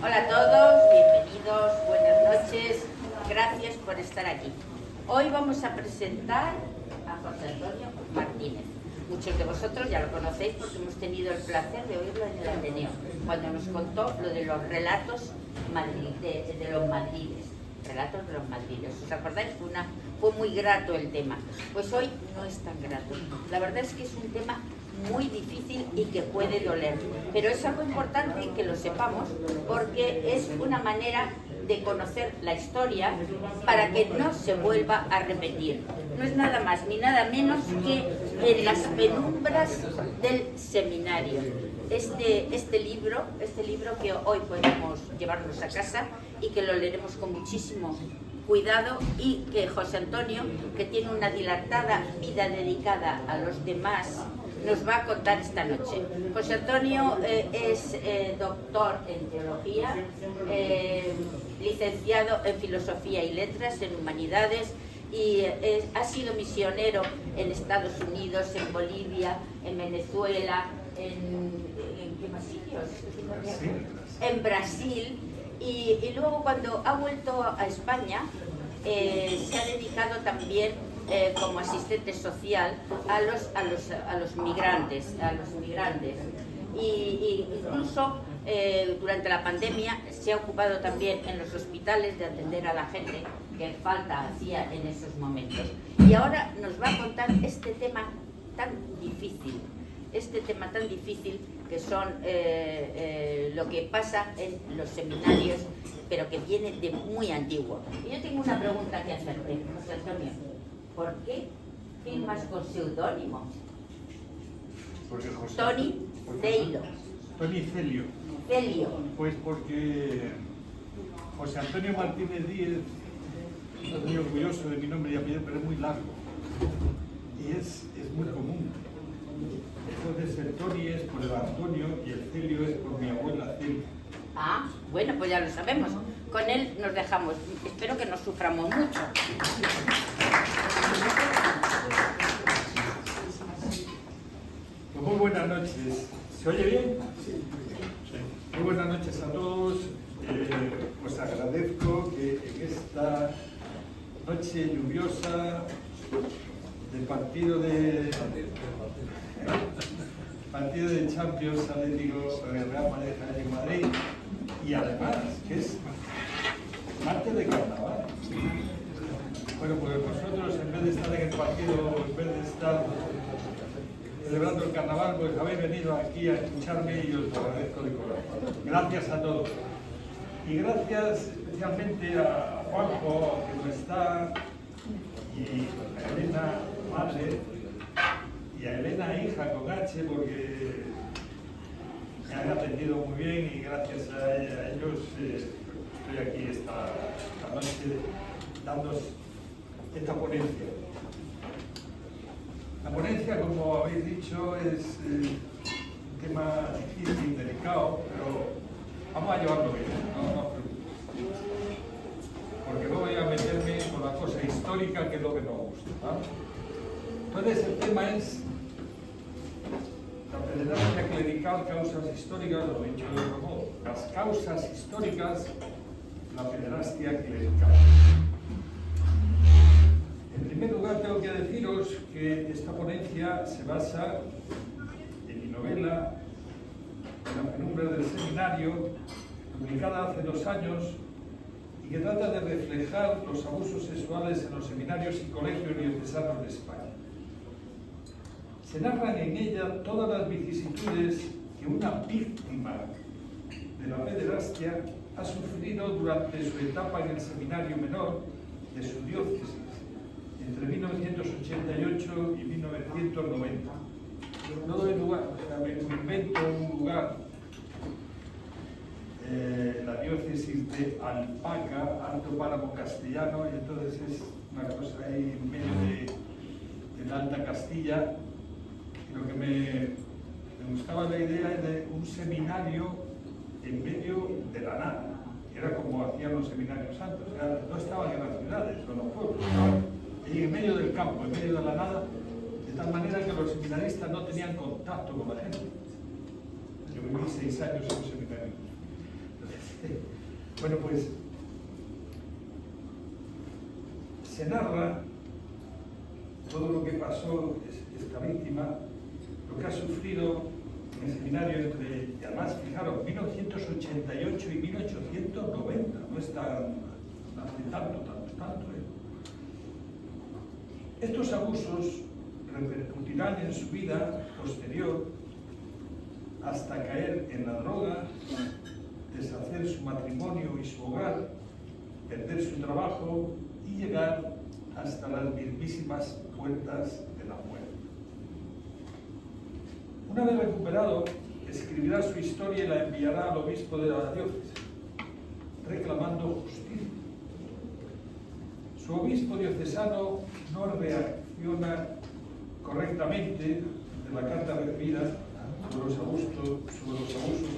Hola a todos, bienvenidos, buenas noches, gracias por estar aquí. Hoy vamos a presentar a José Antonio Martínez. Muchos de vosotros ya lo conocéis porque hemos tenido el placer de oírlo en el Ateneo, cuando nos contó lo de los relatos de los Madriles. Relatos de los Madriles. ¿Os acordáis? Fue muy grato el tema. Pues hoy no es tan grato. La verdad es que es un tema muy difícil y que puede doler, pero es algo importante que lo sepamos porque es una manera de conocer la historia para que no se vuelva a repetir. No es nada más ni nada menos que en las penumbras del seminario. Este libro que hoy podemos llevarnos a casa y que lo leeremos con muchísimo cuidado, y que José Antonio, que tiene una dilatada vida dedicada a los demás, nos va a contar esta noche. José Antonio es doctor en teología, licenciado en filosofía y letras, en humanidades, y ha sido misionero en Estados Unidos, en Bolivia, en Venezuela, ¿en qué más sitios? En Brasil, y luego cuando ha vuelto a España se ha dedicado también como asistente social a los migrantes, y incluso durante la pandemia se ha ocupado también en los hospitales de atender a la gente que falta hacía en esos momentos. Y ahora nos va a contar este tema tan difícil, que son lo que pasa en los seminarios, pero que viene de muy antiguo. Y yo tengo una pregunta que hacerte, José Antonio. ¿Por qué firmas con seudónimo? Tony Celio. Tony Celio. Celio. Pues porque José Antonio Martínez Díez, estoy orgulloso de mi nombre y apellido, pero es muy largo y es muy común. Entonces el Tony es por el Antonio y el Celio es por mi abuela Celia. Ah, bueno, pues ya lo sabemos. Con él nos dejamos. Espero que no suframos mucho. Pues muy buenas noches. ¿Se oye bien? Sí. Muy buenas noches a todos. Pues agradezco que en esta noche lluviosa del partido de Champions Atlético Real Madrid, y además que es martes de carnaval. Bueno, pues vosotros, en vez de estar en el partido, en vez de estar celebrando el carnaval, pues habéis venido aquí a escucharme y os lo agradezco de corazón. Gracias a todos. Y gracias especialmente a Juanjo, que no está, y a Elena, madre, y a Elena, hija, con H, porque me han atendido muy bien, y gracias a ellos estoy aquí esta noche dándos esta ponencia. La ponencia, como habéis dicho, es un tema difícil, delicado, pero vamos a llevarlo bien, no os preocupéis. Porque no voy a meterme con la cosa histórica, que es lo que nos gusta, ¿no? Entonces el tema es la pederastia clerical, causas históricas, lo he dicho de otro modo. Las causas históricas, la pederastia clerical. En primer lugar, tengo que deciros que esta ponencia se basa en mi novela La penumbra del seminario, publicada hace 2 años, y que trata de reflejar los abusos sexuales en los seminarios y colegios diocesanos de España. Se narran en ella todas las vicisitudes que una víctima de la pederastia ha sufrido durante su etapa en el seminario menor de su diócesis, entre 1988 y 1990. No doy lugar, o sea, me invento un lugar, la diócesis de Alpaca, Alto Páramo Castellano, y entonces es una cosa ahí en medio de la Alta Castilla. Y lo que me gustaba la idea es de un seminario en medio de la nada. Era como hacían los seminarios antes, o sea, no estaban en las ciudades o en los pueblos, estaban ahí en medio del campo, en medio de la nada, de tal manera que los seminaristas no tenían contacto con la gente. Yo viví 6 años en un seminario. Bueno, pues se narra todo lo que pasó esta víctima, lo que ha sufrido en el seminario entre, y además, fijaros, 1988 y 1890, no es hace tanto. Estos abusos repercutirán en su vida posterior hasta caer en la droga, deshacer su matrimonio y su hogar, perder su trabajo y llegar hasta las mismísimas puertas de la muerte. Una vez recuperado, escribirá su historia y la enviará al obispo de la diócesis, reclamando justicia. Su obispo diocesano no reacciona correctamente de la carta recibida sobre los abusos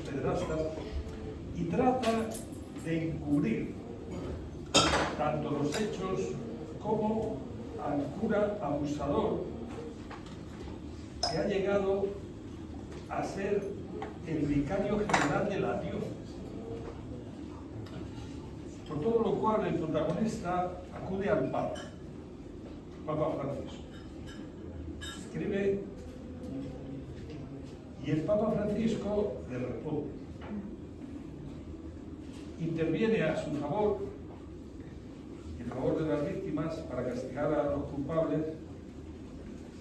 pederastas y trata de encubrir tanto los hechos como al cura abusador, que ha llegado a ser el vicario general de la diócesis. Por todo lo cual el protagonista acude al Papa Francisco. Escribe y el Papa Francisco le responde. Interviene a su favor, en favor de las víctimas, para castigar a los culpables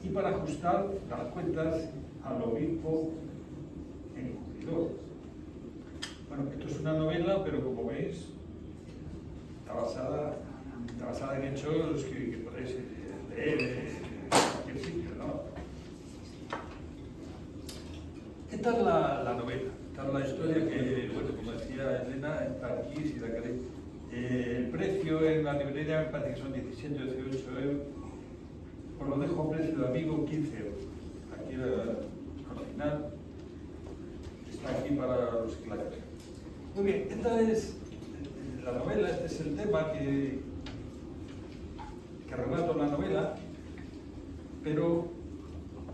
y para ajustar las cuentas al obispo encubridor. Bueno, esto es una novela, pero como veis, está basada en hechos que podéis leer en cualquier sitio, ¿no? Esta es la novela, esta es la historia que, bueno, como decía Elena, está aquí, si la queréis. El precio en la librería me parece que son 17 o 18 euros. Os lo dejo a precio de amigo, 15 euros. Aquí al final está aquí para los que la queréis. Muy bien, esta es la novela, este es el tema que relato en la novela, pero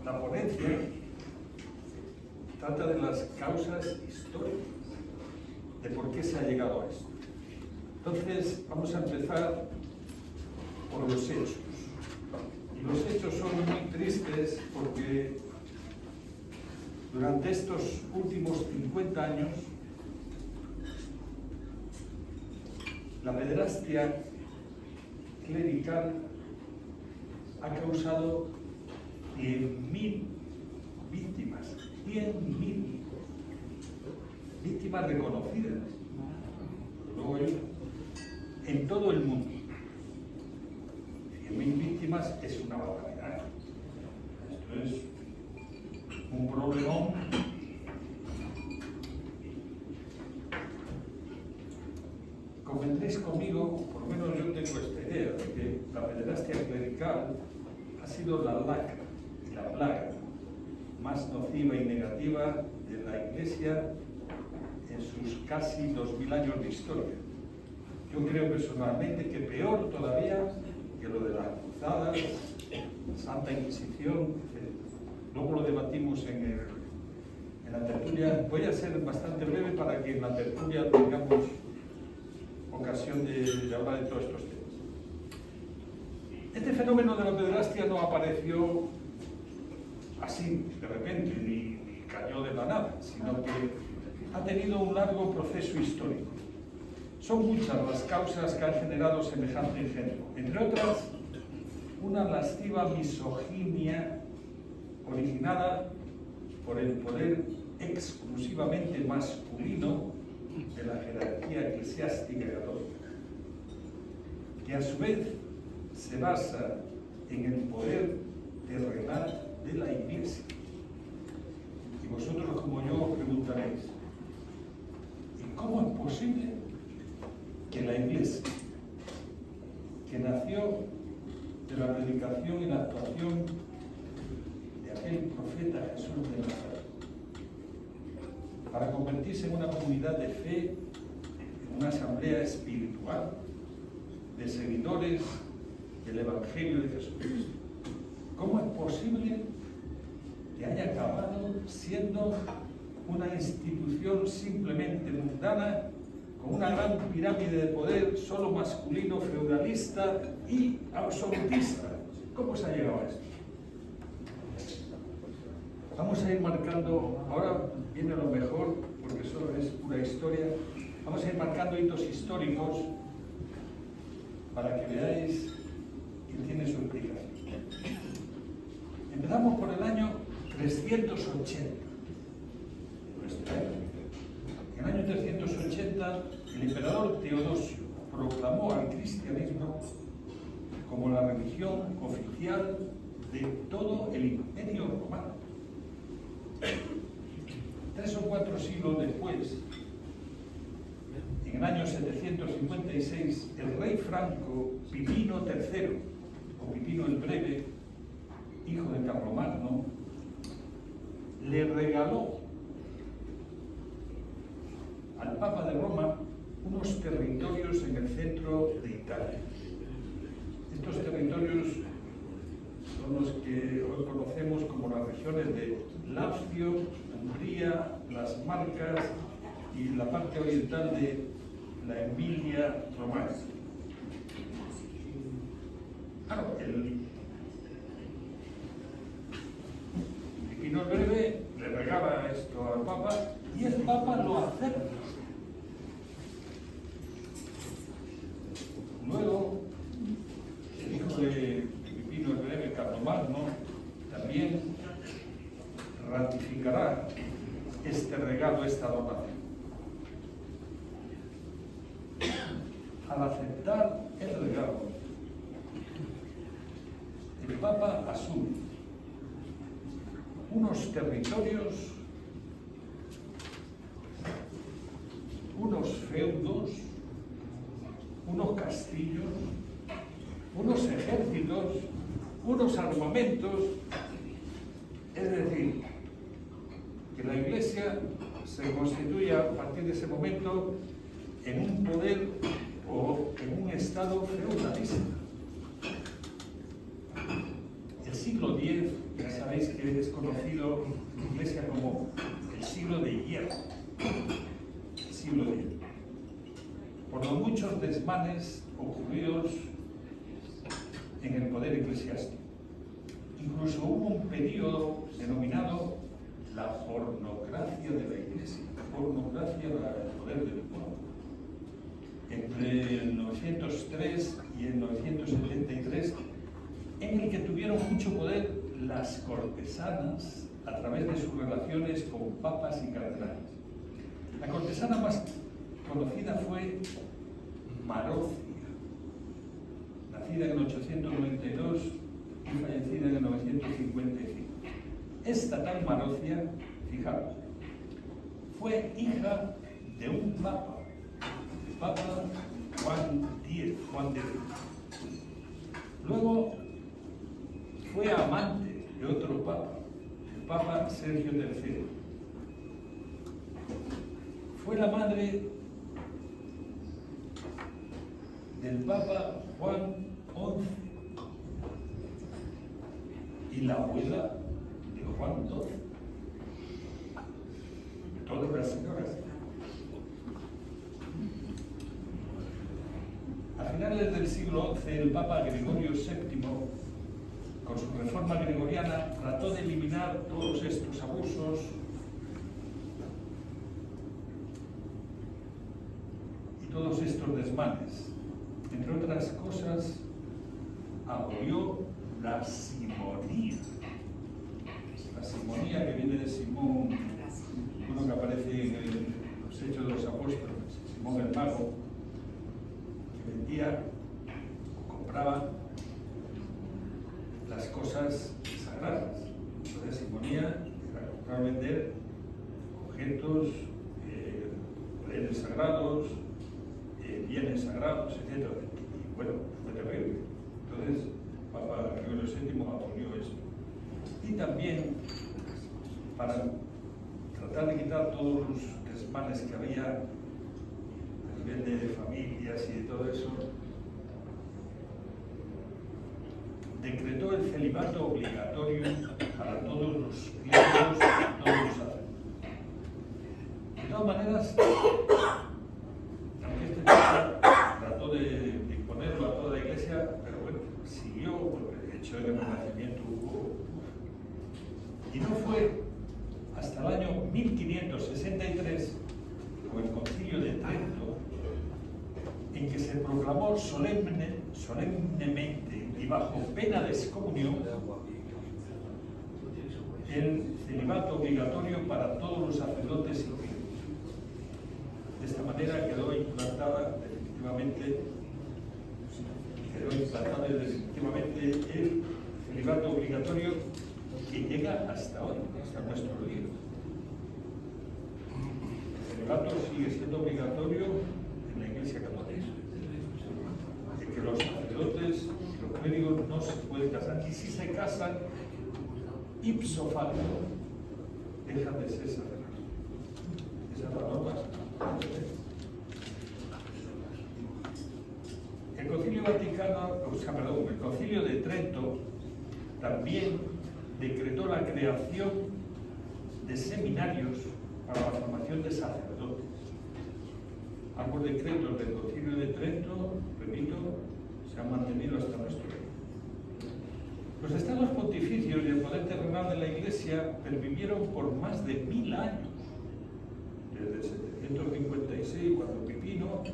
la ponencia trata de las causas históricas, de por qué se ha llegado a esto. Entonces, vamos a empezar por los hechos. Y los hechos son muy tristes porque durante estos últimos 50 años la pederastia clerical ha causado 100.000 víctimas, 100.000 víctimas reconocidas. Luego en todo el mundo. 100.000 víctimas es una barbaridad. Esto es un problemón. Convendréis conmigo, por lo menos yo tengo esta idea, de que la pederastia clerical ha sido la lacra y la plaga más nociva y negativa de la Iglesia en sus casi 2000 años de historia. Yo creo personalmente que peor todavía que lo de las cruzadas, Santa Inquisición, luego lo debatimos en la tertulia. Voy a ser bastante breve para que en la tertulia tengamos ocasión de hablar de todos estos temas. Este fenómeno de la pederastia no apareció así de repente, ni cayó de la nada, sino que ha tenido un largo proceso histórico. Son muchas las causas que han generado semejante género, entre otras, una lasciva misoginia originada por el poder exclusivamente masculino de la jerarquía eclesiástica católica, que a su vez se basa en el poder terrenal de la Iglesia. Y vosotros, como yo, os preguntaréis, ¿y cómo es posible que la Iglesia, que nació de la predicación y la actuación de aquel profeta Jesús de Nazaret, para convertirse en una comunidad de fe, en una asamblea espiritual de seguidores del Evangelio de Jesucristo, cómo es posible que haya acabado siendo una institución simplemente mundana con una gran pirámide de poder, solo masculino, feudalista y absolutista. ¿Cómo se ha llegado a esto? Vamos a ir marcando, ahora viene lo mejor, porque eso es pura historia, vamos a ir marcando hitos históricos para que veáis que tiene su explicación. Empezamos por el año 380. En el año 380, el emperador Teodosio proclamó al cristianismo como la religión oficial de todo el Imperio Romano. 3 o 4 siglos después, en el año 756, el rey franco Pipino III, o Pipino el Breve, hijo de Carlomagno, le regaló al Papa de Roma unos territorios en el centro de Italia. Estos territorios son los que hoy conocemos como las regiones de Lacio, Hungría, las Marcas y la parte oriental de la Emilia Romagna. Claro, el Pipino el Breve le regala esto al Papa y el Papa lo acepta. Luego, el hijo de Pipino el Breve, Carlomagno, también ratificará este regalo, esta donación. Al aceptar el regalo, el Papa asume unos territorios, unos feudos, unos castillos, unos ejércitos, unos armamentos, es decir, que la Iglesia se constituye a partir de ese momento en un poder o en un estado feudalista. El siglo X, ya sabéis que es conocido en la Iglesia como el siglo de hierro, el siglo X, por los muchos desmanes ocurridos en el poder eclesiástico. Incluso hubo un periodo denominado la pornocracia de la Iglesia, la pornocracia del poder del pueblo. Entre el 903 y el 973, en el que tuvieron mucho poder las cortesanas a través de sus relaciones con papas y cardenales. La cortesana más conocida fue Marocia, nacida en el 892 y fallecida en el 955. Esta tal Marocia, fijaros, fue hija de un papa, el Papa Juan X. Luego fue amante de otro papa, el Papa Sergio III. Fue la madre del Papa Juan XI y la abuela de Juan XII. Todas las señoras. A finales del siglo XI, el Papa Gregorio VII, con su reforma gregoriana, trató de eliminar todos estos abusos y todos estos desmanes. Entre otras cosas, abolió la simonía. La simonía, que viene de Simón, uno que aparece en los Hechos de los Apóstoles, Simón el Mago, que vendía o compraba las cosas sagradas. Entonces, simonía era comprar o vender objetos, poderes sagrados, bienes sagrados, etc. Y bueno, fue terrible. Entonces, Papa Gregorio VII abolió eso. Y también, para tratar de quitar todos los desmanes que había a nivel de familias y de todo eso, decretó el celibato obligatorio para todos los clérigos y todos los sacerdotes. De todas maneras, del Renacimiento hubo. Y no fue hasta el año 1563, con el Concilio de Trento, en que se proclamó solemnemente y bajo pena de excomunión el celibato obligatorio para todos los sacerdotes y fieles. De esta manera quedó implantada definitivamente el celibato obligatorio que llega hasta hoy, hasta nuestro día. El celibato sigue siendo obligatorio en la Iglesia Católica. Que los sacerdotes y los clérigos no se pueden casar. Y si se casan, ipso facto, dejan de ser sacerdotes. Esa es la norma. El Concilio de Trento también decretó la creación de seminarios para la formación de sacerdotes. Ambos decretos del Concilio de Trento, repito, se han mantenido hasta nuestro día. Los estados pontificios y el poder terrenal de la Iglesia pervivieron por más de 1000 años, desde 756, cuando Pipino,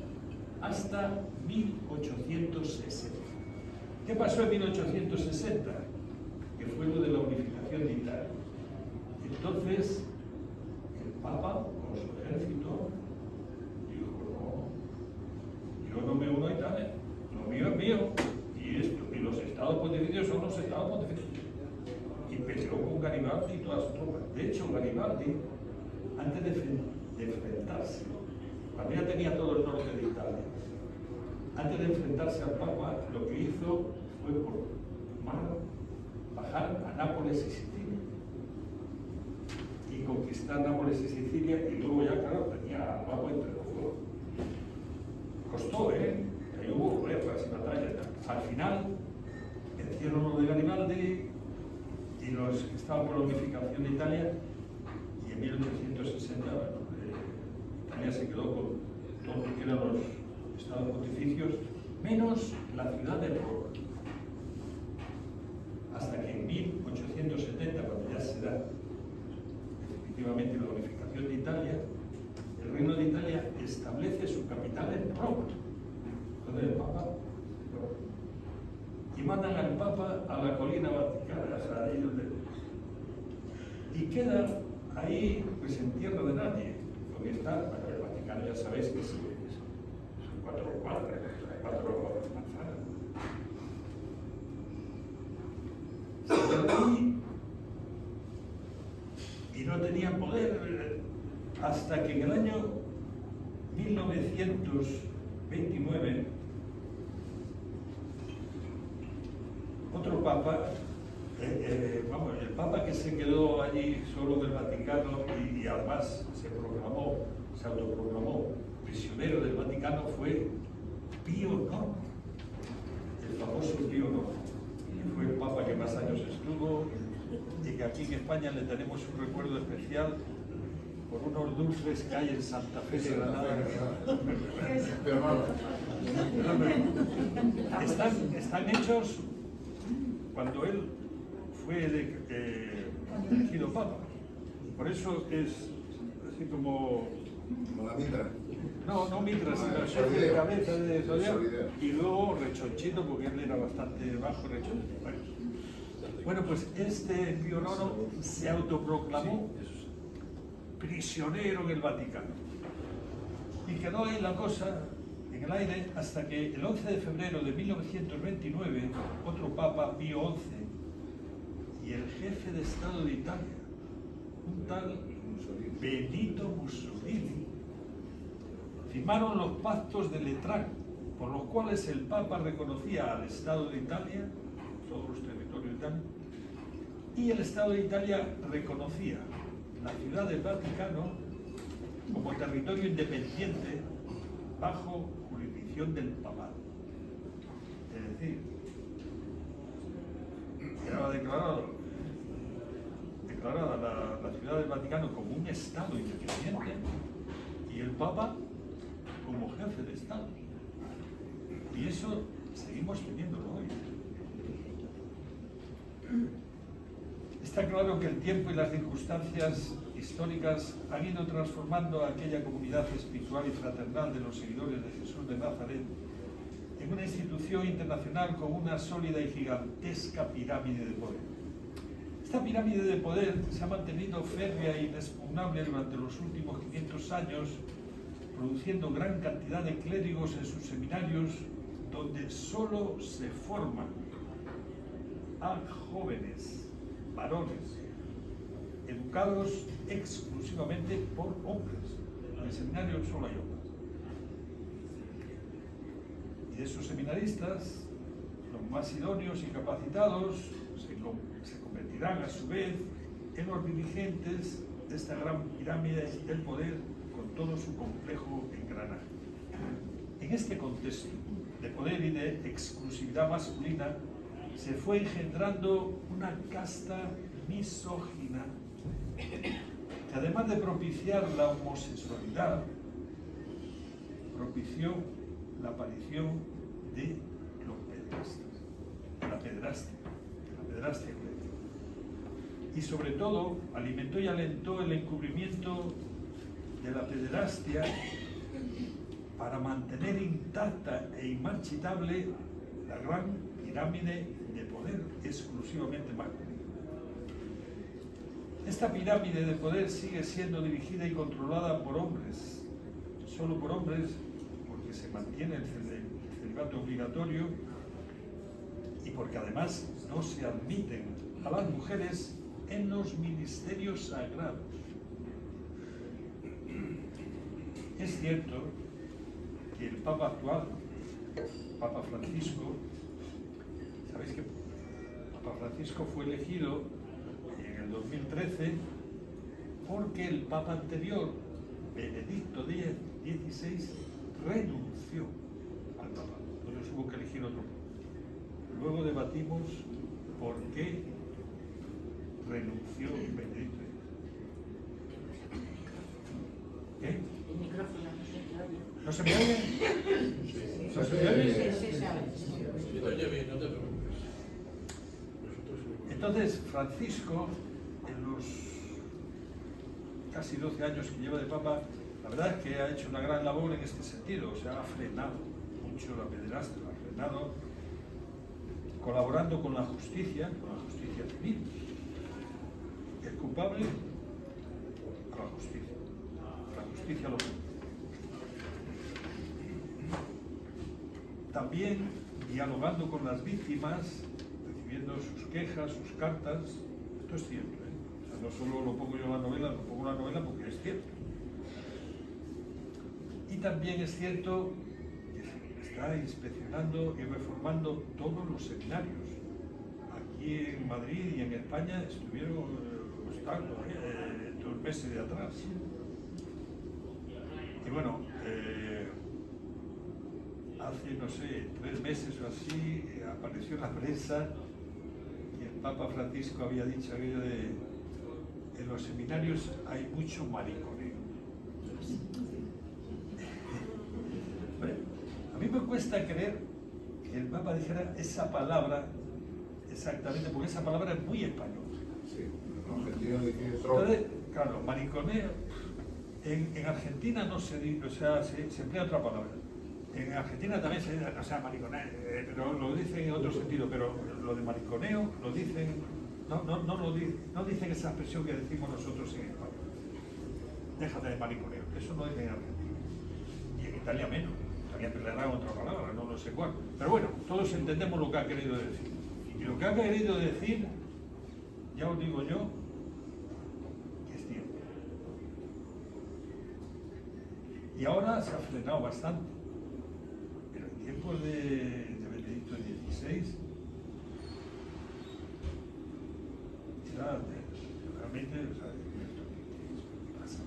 hasta 1860. ¿Qué pasó en 1860? Que fue lo de la unificación de Italia. Entonces, el Papa, con su ejército, dijo, no, yo no me uno a Italia, lo mío es mío, y los estados pontificios son los estados pontificios. Y peleó con Garibaldi y todas sus tropas. De hecho, Garibaldi, antes de enfrentarse, cuando ya tenía todo el norte de Italia, antes de enfrentarse al Papa, lo que hizo fue por mar bajar a Nápoles y Sicilia y conquistar Nápoles y Sicilia, y luego ya, claro, tenía al Papa entre los fuegos. Costó, ahí hubo guerras y batallas. Al final, vencieron los de Garibaldi y los que estaban por la unificación de Italia, y en 1860 Italia se quedó con todo lo que eran los estados pontificios, menos la ciudad de Roma. Hasta que en 1870, cuando ya se da definitivamente la unificación de Italia, el Reino de Italia establece su capital en Roma, donde el Papa, y mandan al Papa a la colina Vaticana, o sea, ahí donde, y queda ahí pues en tierra de nadie, porque está, bueno, el Vaticano ya sabéis que son 4 cuadras, 4 manzanas. Y no tenía poder hasta que en el año 1929 otro papa, el papa que se quedó allí solo del Vaticano y además se autoproclamó prisionero del Vaticano, fue Pío IX, el famoso Pío IX. Fue el papa que más años estuvo y que aquí en España le tenemos un recuerdo especial por unos dulces que hay en Santa Fe de Granada. Están hechos cuando él fue elegido papa. Por eso es así como la mitra. No mitra, sino de cabeza de zodiaco. Y luego rechonchito, porque él era bastante bajo, rechonchito. Bueno, pues este Pío IX se autoproclamó prisionero en el Vaticano. Y quedó ahí la cosa en el aire hasta que el 11 de febrero de 1929, otro papa, Pío XI, y el jefe de Estado de Italia, un tal Benito Mussolini, firmaron los pactos de Letrán, por los cuales el Papa reconocía al Estado de Italia, todos los territorios de Italia, y el Estado de Italia reconocía la ciudad del Vaticano como territorio independiente bajo jurisdicción del Papado. Es decir, quedaba declarada la ciudad del Vaticano como un Estado independiente y el Papa como jefe de Estado. Y eso seguimos teniéndolo hoy. Está claro que el tiempo y las circunstancias históricas han ido transformando a aquella comunidad espiritual y fraternal de los seguidores de Jesús de Nazaret en una institución internacional con una sólida y gigantesca pirámide de poder. Esta pirámide de poder se ha mantenido férrea e inexpugnable durante los últimos 500 años, produciendo gran cantidad de clérigos en sus seminarios, donde solo se forman a jóvenes, varones, educados exclusivamente por hombres. En el seminario solo hay hombres. Y esos seminaristas, los más idóneos y capacitados, se convertirán a su vez en los dirigentes de esta gran pirámide del poder con todo su complejo engranaje. En este contexto de poder y de exclusividad masculina se fue engendrando una casta misógina que, además de propiciar la homosexualidad, propició la aparición de los pederastas, la pederastia colectiva. Y sobre todo alimentó y alentó el encubrimiento de la pederastia para mantener intacta e inmarchitable la gran pirámide de poder exclusivamente masculino. Esta pirámide de poder sigue siendo dirigida y controlada por hombres, solo por hombres, porque se mantiene el celibato obligatorio y porque además no se admiten a las mujeres en los ministerios sagrados. Es cierto que el Papa actual, Papa Francisco, sabéis que Papa Francisco fue elegido en el 2013 porque el Papa anterior, Benedicto XVI, renunció al Papa. Entonces hubo que elegir otro. Luego debatimos por qué renunció Benedicto. ¿Qué? El micrófono ¿No se me oye? ¿No se me oye? Se te oye bien, no te preocupes. Entonces, Francisco, en los casi 12 años que lleva de Papa, la verdad es que ha hecho una gran labor en este sentido. O sea, ha frenado mucho la pederastia, la ha frenado, colaborando con la justicia civil. El culpable a la justicia lo pone. También dialogando con las víctimas, recibiendo sus quejas, sus cartas. Esto es cierto, ¿eh? O sea, no solo lo pongo yo en la novela, lo pongo en la novela porque es cierto. Y también es cierto que está inspeccionando y reformando todos los seminarios. Aquí en Madrid y en España estuvieron estos meses de atrás. Y bueno, hace, no sé, 3 meses o así, apareció en la prensa que el Papa Francisco había dicho aquello de en los seminarios hay mucho mariconeo. Bueno, a mí me cuesta creer que el Papa dijera esa palabra exactamente, porque esa palabra es muy española. Sí, en Argentina dice Entonces, claro, mariconeo, en Argentina no se dice, o sea, se emplea otra palabra. En Argentina también se dice, o sea, mariconeo, pero lo dicen en otro sentido, pero lo de mariconeo lo dicen, no dicen esa expresión que decimos nosotros en España. Déjate de mariconeo, eso no dicen en Argentina. Y en Italia menos, Italia peleará otra palabra, no sé cuál. Pero bueno, todos entendemos lo que ha querido decir. Y lo que ha querido decir, ya os digo yo, que es cierto. Y ahora se ha frenado bastante. Pero en tiempos de Benedicto XVI, era realmente, o sea, ¿qué pasa?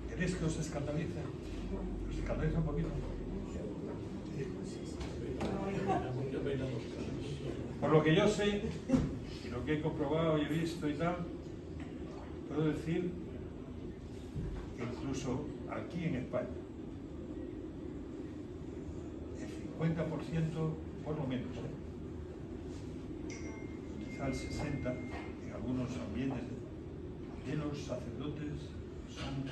¿Queréis que os escandalice? ¿Os escandaliza un poquito? Por lo que yo sé, y lo que he comprobado y he visto y tal, puedo decir que incluso aquí en España, el 50%, por lo menos, quizá el 60, en algunos ambientes, de los sacerdotes son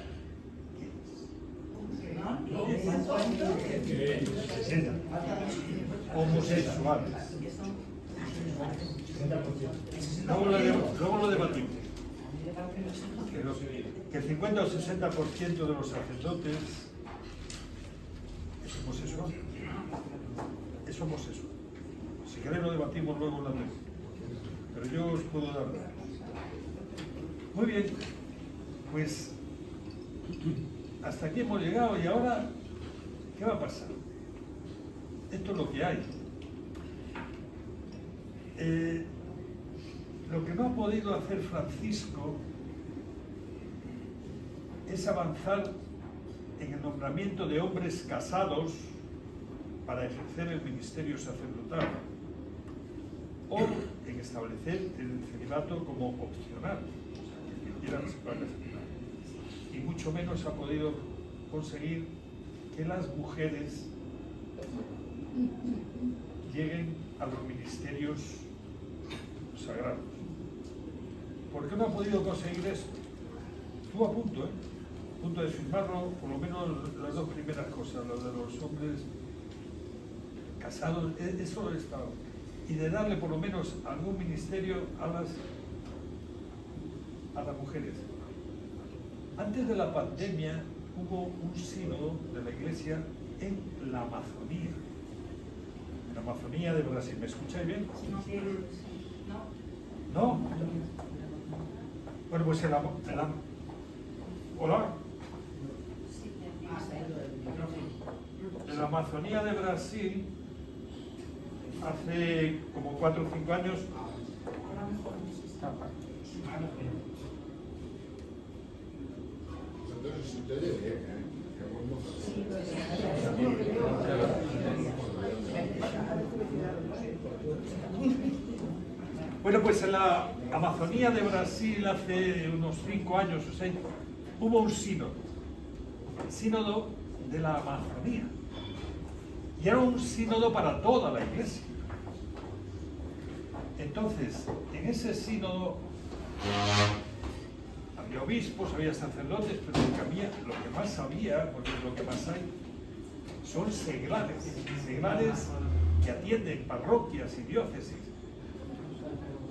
homosexuales. Luego lo debatimos. Que el 50 o 60% de los sacerdotes es homosexual. Es homosexual. Si queréis lo debatimos luego en la tele. Pero yo os puedo dar. Muy bien. Pues hasta aquí hemos llegado y ahora, ¿qué va a pasar? Esto es lo que hay. Lo que no ha podido hacer Francisco es avanzar en el nombramiento de hombres casados para ejercer el ministerio sacerdotal o en establecer el celibato como opcional, o sea, que quien quiera se pueda casar. Y mucho menos ha podido conseguir que las mujeres lleguen a los ministerios sagrados. ¿Por qué no ha podido conseguir esto? Estuvo a punto de firmarlo, por lo menos las dos primeras cosas, lo de los hombres casados, eso lo he estado, y de darle por lo menos algún ministerio a las mujeres. Antes de la pandemia hubo un sínodo de la Iglesia en la Amazonía. En la Amazonía de Brasil. ¿Me escucháis bien? ¿No? Bueno, pues ¿Hola? En la Amazonía de Brasil, hace como 4 o 5 años, Entonces, si te oye bien, que Bueno, pues en la Amazonía de Brasil hace unos 5 años o 6 hubo un sínodo de la Amazonía, y era un sínodo para toda la Iglesia. Entonces, en ese sínodo había obispos, había sacerdotes, pero lo que más había, porque lo que más hay, son seglares que atienden parroquias y diócesis,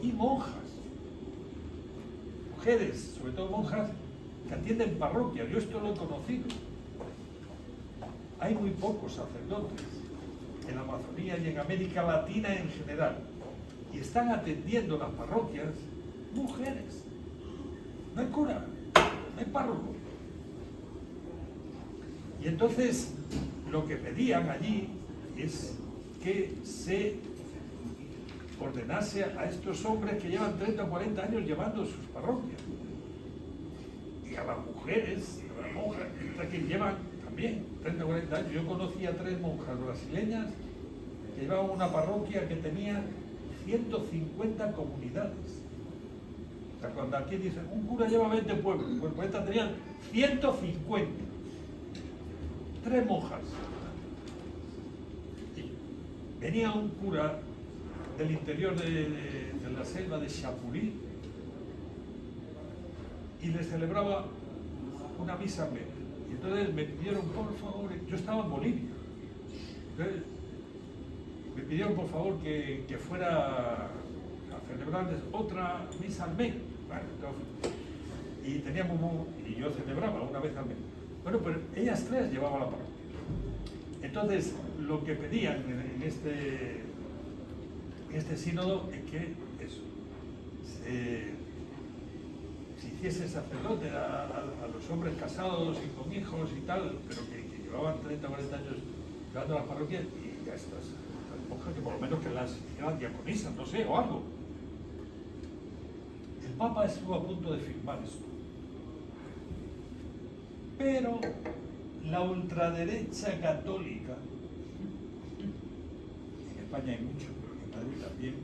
y monjas, mujeres, sobre todo monjas, que atienden parroquias. Yo esto lo he conocido. Hay muy pocos sacerdotes en la Amazonía y en América Latina en general, y están atendiendo las parroquias mujeres. No hay cura, no hay párroco. Y entonces lo que pedían allí es que se ordenase a estos hombres que llevan 30 o 40 años llevando sus parroquias, y a las mujeres, a las monjas que llevan también 30 o 40 años. Yo conocí a 3 monjas brasileñas que llevaban una parroquia que tenía 150 comunidades. O sea, cuando aquí dicen un cura lleva 20 pueblos, pues estas tenían 150. 3 monjas. Y venía un cura del interior de la selva de Chapurí y les celebraba una misa en medio. Y entonces me pidieron, por favor, yo estaba en Bolivia, entonces me pidieron por favor que fuera a celebrarles otra misa al mes. Bueno, entonces, y yo celebraba una vez al mes. Bueno, pues ellas 3 llevaban la parroquia. Entonces, lo que pedían en este sínodo es que eso, se hiciese sacerdote a los hombres casados y con hijos y tal, pero que llevaban 30 o 40 años llevando a las parroquias, y ya estas monjas que por lo menos que las hicieran diaconisas, no sé, o algo. El Papa estuvo a punto de firmar esto, pero la ultraderecha católica, en España hay mucho, pero en Madrid también,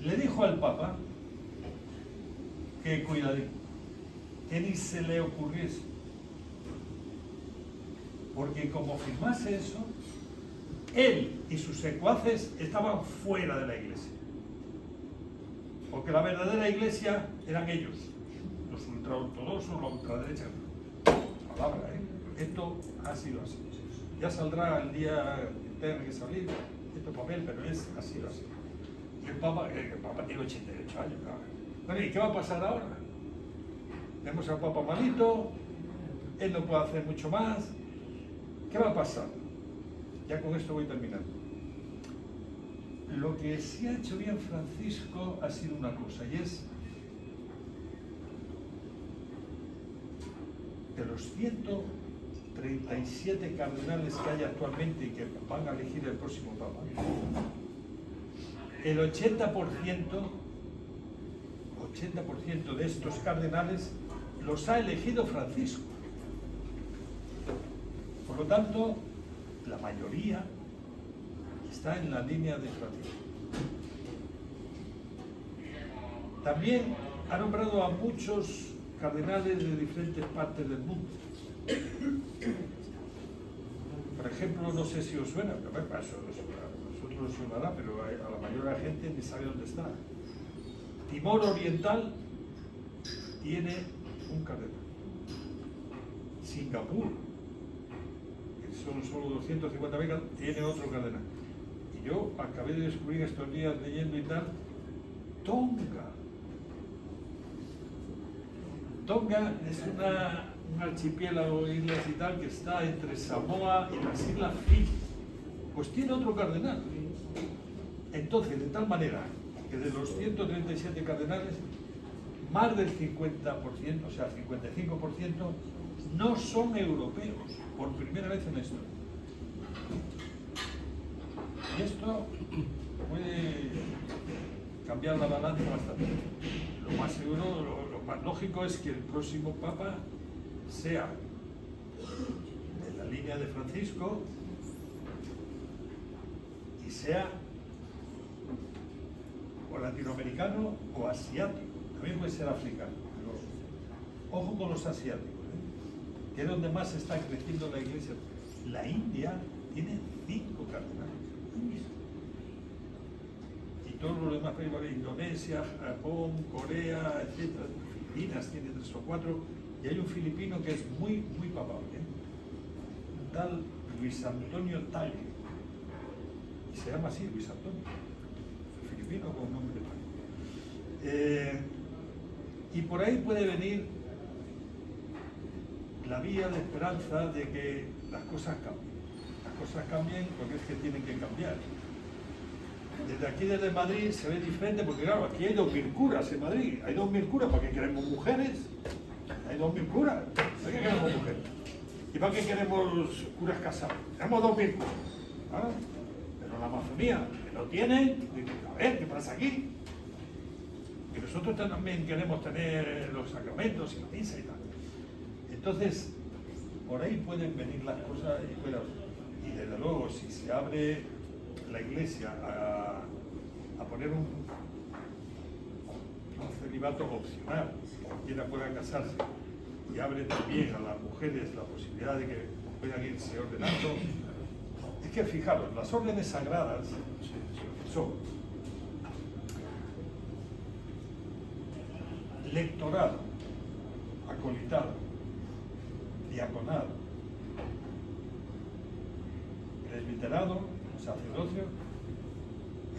le dijo al Papa que cuidadito, que ni se le ocurriese, porque como firmase eso, él y sus secuaces estaban fuera de la iglesia. Porque la verdadera iglesia eran ellos, los ultraortodoxos, la ultraderecha. Palabra, ¿eh? Esto ha sido así. Ya saldrá el día que tenga que salir este papel, pero ha sido así. Y el Papa tiene 88 años. Claro. Bueno, ¿y qué va a pasar ahora? Tenemos al Papa malito, él no puede hacer mucho más. ¿Qué va a pasar? Ya con esto voy terminando. Lo que sí ha hecho bien Francisco ha sido una cosa, y es de los 137 cardenales que hay actualmente y que van a elegir el próximo Papa, el 80% de estos cardenales los ha elegido Francisco. Por lo tanto, la mayoría está en la línea de Francisco. También ha nombrado a muchos cardenales de diferentes partes del mundo. Por ejemplo, no sé si os suena, pero a vosotros os sonará, pero a la mayoría de la gente ni sabe dónde está. Timor Oriental tiene un cardenal. Singapur, que son solo 250.000, tiene otro cardenal. Y yo acabé de descubrir estos días leyendo y tal, Tonga es un archipiélago de islas y tal que está entre Samoa y las islas Fiji. Pues tiene otro cardenal. Entonces, de tal manera que de los 137 cardenales, más del 50%, o sea, 55%, no son europeos, por primera vez en la historia. Y esto puede cambiar la balanza bastante. Lo más seguro, lo más lógico es que el próximo Papa sea de la línea de Francisco y sea o latinoamericano o asiático. También puede ser africano. Pero ojo con los asiáticos, que es donde más está creciendo la iglesia. La India tiene 5 cardenales. Y todos los demás países, Indonesia, Japón, Corea, etc. Filipinas tiene 3 o 4. Y hay un filipino que es muy papable, un tal Luis Antonio Tagle. Y se llama así, Luis Antonio. Filipino con nombre Tagle. Y por ahí puede venir la vía de esperanza de que las cosas cambien. Las cosas cambien porque es que tienen que cambiar. Desde aquí, desde Madrid, se ve diferente porque, claro, aquí hay 2.000 curas en Madrid. Hay 2.000 curas, ¿para qué queremos mujeres? Hay 2.000 curas, ¿para qué queremos mujeres? ¿Y para qué queremos curas casados? Tenemos 2.000 curas. ¿Ah? Pero la Amazonía, que lo tienen, a ver, ¿qué pasa aquí? Y nosotros también queremos tener los sacramentos y la misa y tal. Entonces, por ahí pueden venir las cosas y desde luego, si se abre la iglesia a poner un celibato opcional, quien pueda casarse, y abre también a las mujeres la posibilidad de que puedan irse ordenando. Es que fijaros, las órdenes sagradas son lectorado, acolitado, diaconado, presbiterado, sacerdocio,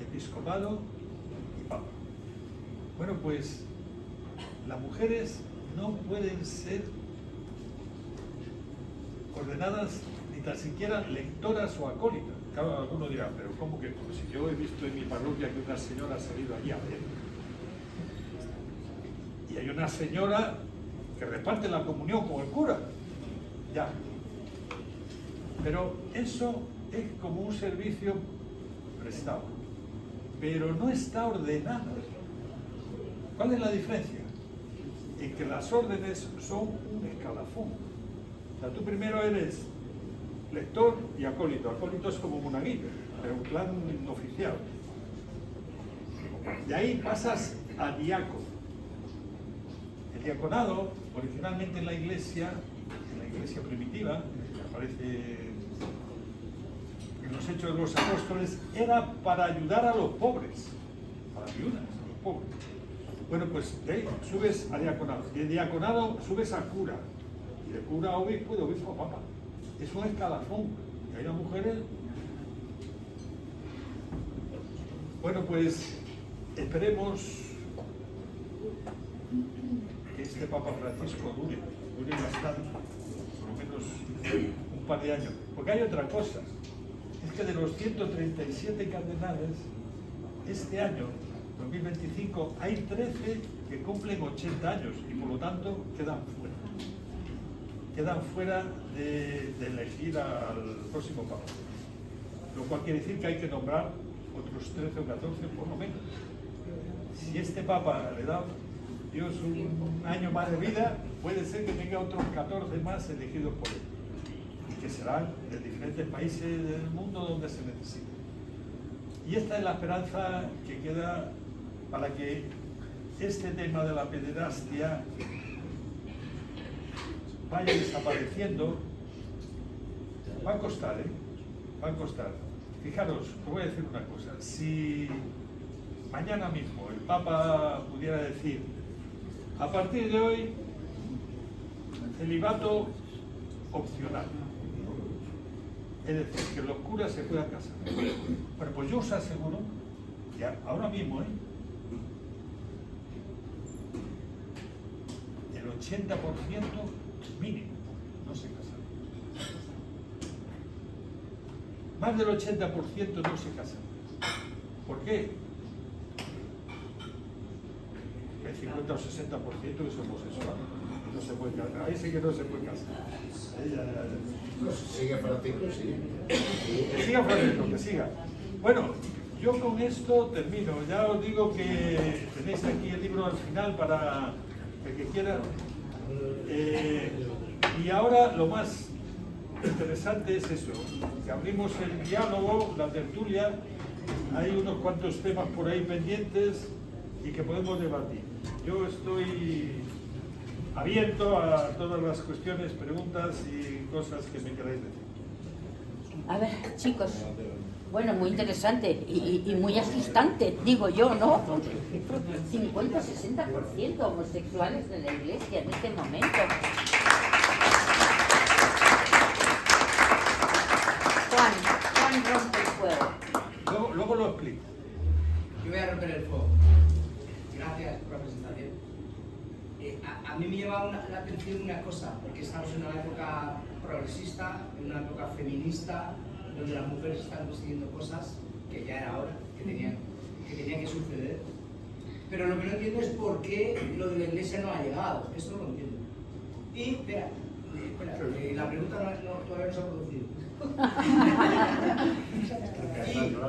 episcopado y papa. Bueno, pues las mujeres no pueden ser ordenadas ni tan siquiera lectoras o acólitas. Claro, alguno dirá, pero ¿cómo que? Pues si yo he visto en mi parroquia que una señora ha salido allí a ver. Y hay una señora que reparte la comunión con el cura. Ya. Pero eso es como un servicio prestado, pero no está ordenado. ¿Cuál es la diferencia? En que las órdenes son un escalafón. O sea, tú primero eres lector y acólito. Acólito es como monaguillo, pero un plan oficial. De ahí pasas a diácono. El diaconado, originalmente en la iglesia primitiva, que aparece en los Hechos de los Apóstoles, era para ayudar a los pobres, a las viudas, a los pobres. Bueno, pues de ahí subes a diaconado, de diaconado subes a cura, y de cura a obispo y de obispo a papa. Es un escalafón, y hay las mujeres. Bueno, pues esperemos que este Papa Francisco dure bastante, por lo menos un par de años. Porque hay otra cosa, es que de los 137 cardenales, este año, 2025, hay 13 que cumplen 80 años y por lo tanto quedan fuera. Quedan fuera de elegir al próximo Papa. Lo cual quiere decir que hay que nombrar otros 13 o 14 por lo menos. Si este Papa le da Dios un año más de vida, puede ser que tenga otros 14 más elegidos por él, y que serán de diferentes países del mundo donde se necesite. Y esta es la esperanza que queda para que este tema de la pederastia vaya desapareciendo. Va a costar, va a costar. Fijaros, os voy a decir una cosa. Si mañana mismo el Papa pudiera decir, a partir de hoy, celibato opcional, es decir, que los curas se puedan casar. Bueno, pues yo os aseguro que ahora mismo, el 80% mínimo no se casan. Más del 80% no se casan. ¿Por qué? El 50 o 60% es homosexual. No se puede casar. Ahí sí que no se puede casar. Sigue Francisco, sí. Que siga Francisco, que siga. Bueno, yo con esto termino. Ya os digo que tenéis aquí el libro al final para el que quiera. Y ahora lo más interesante es eso, que abrimos el diálogo, la tertulia. Hay unos cuantos temas por ahí pendientes y que podemos debatir. Yo estoy abierto a todas las cuestiones, preguntas y cosas que me queráis decir. A ver, chicos, bueno, muy interesante y muy asustante, digo yo, ¿no? 50-60% homosexuales en la iglesia en este momento. Juan rompe el fuego. Luego lo explico. Yo voy a romper el fuego. Gracias por la presentación. A mí me lleva la atención una cosa, porque estamos en una época progresista, en una época feminista, donde las mujeres están consiguiendo cosas que ya era hora, que tenían que suceder. Pero lo que no entiendo es por qué lo de la iglesia no ha llegado. Eso no lo entiendo. Y, espera, la pregunta todavía no se ha producido.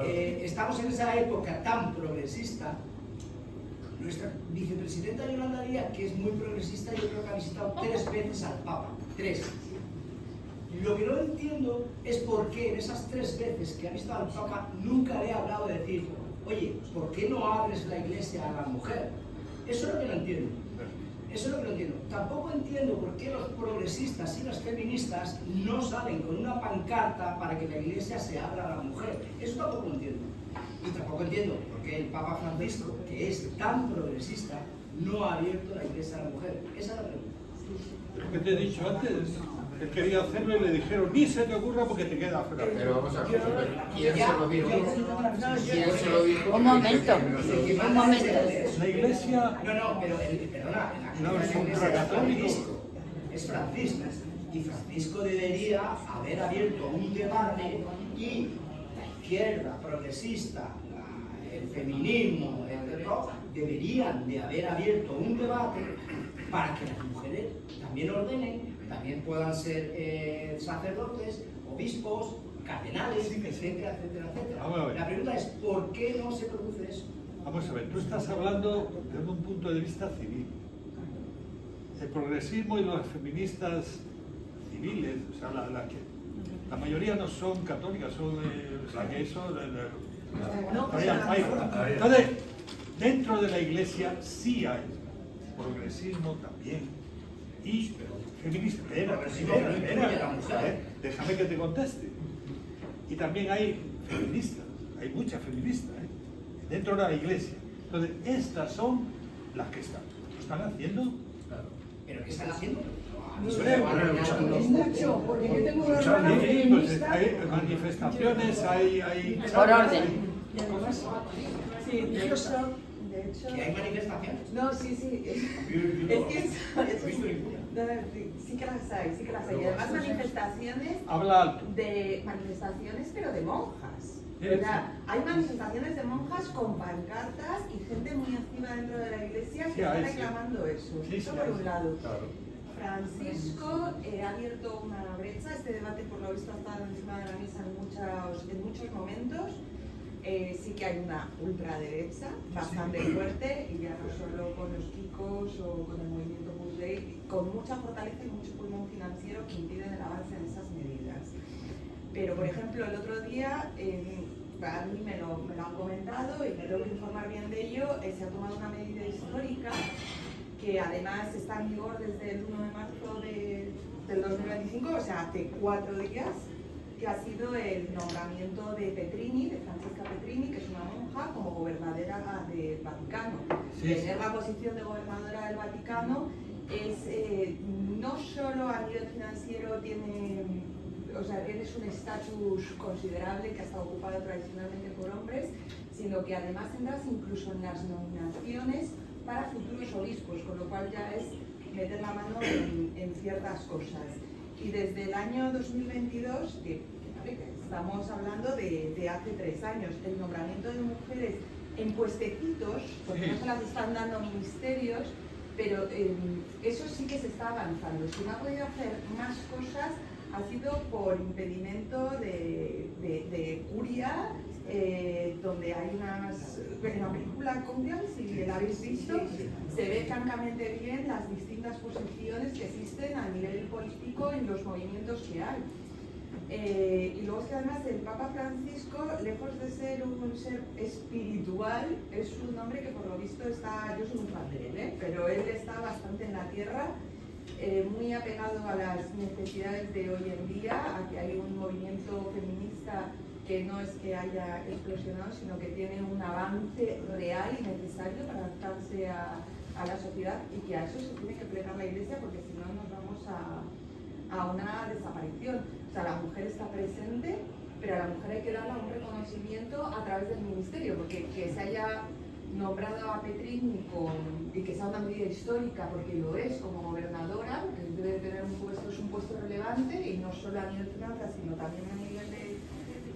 Y estamos en esa época tan progresista. Nuestra vicepresidenta Yolanda Díaz, que es muy progresista, yo creo que ha visitado 3 veces al Papa. 3. Lo que no entiendo es por qué en esas 3 veces que ha visitado al Papa nunca le ha hablado de decir, oye, ¿por qué no abres la iglesia a la mujer? Eso es lo que no entiendo. Eso es lo que no entiendo. Tampoco entiendo por qué los progresistas y las feministas no salen con una pancarta para que la iglesia se abra a la mujer. Eso tampoco lo entiendo. Y tampoco entiendo por qué el Papa Francisco, que es tan progresista, no ha abierto la iglesia a la mujer. Esa es la pregunta. Lo que te he dicho antes, él quería hacerlo y le dijeron, ni se te ocurra porque te queda fuera. Pero vamos a ver, ¿quién se lo dijo? ¿Quién se lo dijo? Un momento. La iglesia... No, pero perdona, No, es ultracatólico. Es Francisco. Y Francisco debería haber abierto un debate y la izquierda progresista, el feminismo, deberían de haber abierto un debate para que las mujeres también ordenen, también puedan ser sacerdotes, obispos, cardenales, etcétera, etcétera, etcétera. Vamos a ver. La pregunta es, ¿por qué no se produce eso? Vamos a ver, tú estás hablando desde un punto de vista civil. El progresismo y los feministas civiles, o sea, la mayoría no son católicas, son, o sea, que eso... Entonces, dentro de la iglesia sí hay progresismo también y feminista. Espera, déjame que te conteste. Y también hay feministas, hay muchas feministas, ¿eh? Dentro de la iglesia. Entonces, estas son las que lo están haciendo. Claro. ¿Pero qué están haciendo? Es mucho, porque yo tengo una hermana Sí, pues feminista. hay manifestaciones, hay... Por orden. Y además, sí, de hecho, ¿Que hay manifestaciones? no, sí, es que sí que las hay, y además manifestaciones Habla alto. pero de monjas. Sí, O sea, hay manifestaciones de monjas con pancartas y gente muy activa dentro de la iglesia que Sí, está hay, sí. reclamando eso. Sí, Eso sí, por hay, un sí. lado. Claro. Francisco ha abierto una brecha. Este debate, por lo visto, ha estado encima de la mesa en muchos momentos. Sí que hay una ultraderecha bastante fuerte, y ya no solo con los Kikos o con el movimiento Opus Dei, con mucha fortaleza y mucho pulmón financiero que impiden el avance en esas medidas. Pero, por ejemplo, el otro día, a mí me lo han comentado y me tengo que informar bien de ello, se ha tomado una medida histórica que además está en vigor desde el 1 de marzo del 2025, o sea, hace 4 días, que ha sido el nombramiento de Petrini, de Francesca Petrini, que es una monja, como gobernadora del Vaticano. Sí, Tener sí. la posición de gobernadora del Vaticano es, no solo a nivel financiero tienes un estatus considerable que ha estado ocupado tradicionalmente por hombres, sino que además entras incluso en las nominaciones para futuros obispos, con lo cual ya es meter la mano en ciertas cosas. Y desde el año 2022, que estamos hablando de hace 3 años, el nombramiento de mujeres en puestecitos, porque no se las están dando ministerios, pero eso sí que se está avanzando. Si no ha podido hacer más cosas, ha sido por impedimento de curia, donde hay unas... En la película Contian, si la habéis visto, se ve francamente bien las distintas posiciones que existen a nivel político en los movimientos que hay. Y luego es que además el Papa Francisco, lejos de ser un ser espiritual, es un hombre que por lo visto está... Yo soy muy fan de él, pero él está bastante en la tierra, muy apegado a las necesidades de hoy en día, a que hay un movimiento feminista que no es que haya explosionado, sino que tiene un avance real y necesario para adaptarse a la sociedad, y que a eso se tiene que plegar la Iglesia, porque si no nos vamos a una desaparición. O sea, la mujer está presente, pero a la mujer hay que darle un reconocimiento a través del ministerio, porque que se haya nombrado a Petrini y que sea una medida histórica, porque lo es como gobernadora, porque debe tener es un puesto relevante, y no solo a nivel finanzas, sino también a nivel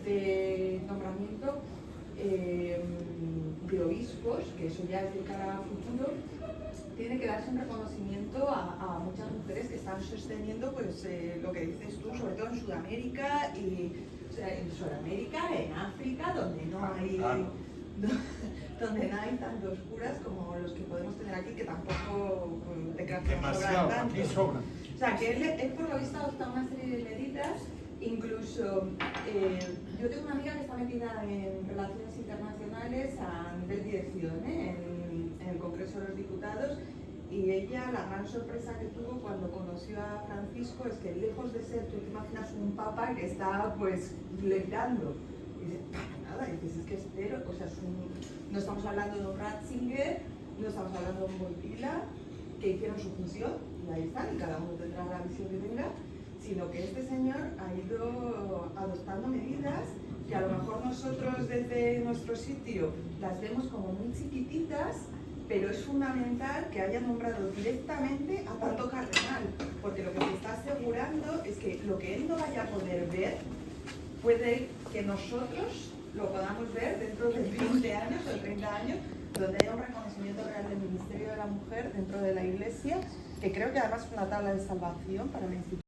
de nombramiento de obispos, que eso ya es de cara a futuro. Tiene que darse un reconocimiento a muchas mujeres que están sosteniendo pues, lo que dices tú, sobre todo en Sudamérica, o sea, en África, donde no hay... donde no hay tantos curas como los que podemos tener aquí, que tampoco te creas que nos sobran tanto. Aquí sobran. O sea, que él por lo visto ha adoptado una serie de medidas, incluso yo tengo una amiga que está metida en relaciones internacionales a nivel dirección, en el Congreso de los Diputados, y ella, la gran sorpresa que tuvo cuando conoció a Francisco es que, lejos de ser, tú te imaginas un papa que está pues levitando, y dice, para nada, y dices, es que espero, o sea, no estamos hablando de un Ratzinger, no estamos hablando de un Wojtyla, que hicieron su función, y ahí están, y cada uno tendrá la visión que tenga, sino que este señor ha ido adoptando medidas que a lo mejor nosotros desde nuestro sitio las vemos como muy chiquititas, pero es fundamental que haya nombrado directamente a tanto cardenal, porque lo que se está asegurando es que lo que él no vaya a poder ver, puede que nosotros lo podamos ver dentro de 20 años o 30 años, donde haya un reconocimiento real del ministerio de la mujer dentro de la Iglesia, que creo que además es una tabla de salvación para la institución.